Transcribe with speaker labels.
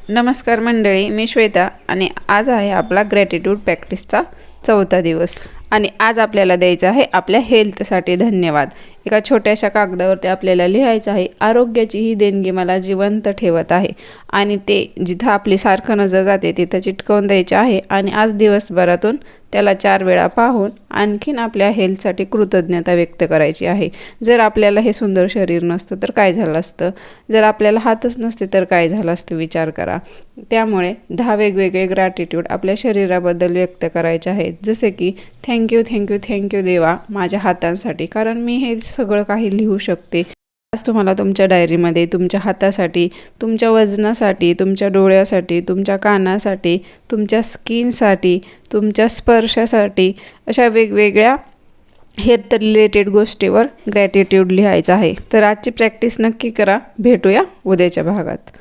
Speaker 1: नमस्कार मंडळी, मी श्वेता आणि आज आहे आपला ग्रॅटिट्यूड प्रॅक्टिसचा 4था दिवस आणि आज आपल्याला द्यायचं आहे आपल्या हेल्थसाठी धन्यवाद। एका छोट्याशा कागदावरती आपल्याला लिहायचं आहे, आरोग्याची ही देणगी मला जिवंत ठेवत आहे आणि ते जिथं आपली सारखं नजर जाते तिथं चिटकवून द्यायचे आहे आणि आज दिवसभरातून त्याला 4 वेळा पाहून आणखीन आपल्या हेल्थसाठी कृतज्ञता व्यक्त करायची आहे। जर आपल्याला हे सुंदर शरीर नसतं तर काय झालं असतं, जर आपल्याला हातच नसते तर काय झालं असतं, विचार करा। त्यामुळे 10 वेगवेगळे ग्रॅटिट्यूड आपल्या शरीराबद्दल व्यक्त करायचे आहेत, जसे की थँक्यू थँक्यू थँक्यू देवा माझ्या हातांसाठी, कारण मी हे सगळं काही लिहू शकते। आज तुम्हाला तुमच्या डायरीमध्ये तुमच्या हातासाठी, तुमच्या वजनासाठी, तुमच्या डोळ्यासाठी, तुमच्या कानासाठी, तुमच्या स्किनसाठी, तुमच्या स्पर्शासाठी अशा वेगवेगळ्या हेल्थ रिलेटेड गोष्टीवर ग्रॅटिट्यूड लिहायचं आहे। तर आजची प्रॅक्टिस नक्की करा। भेटूया उद्याच्या भागात।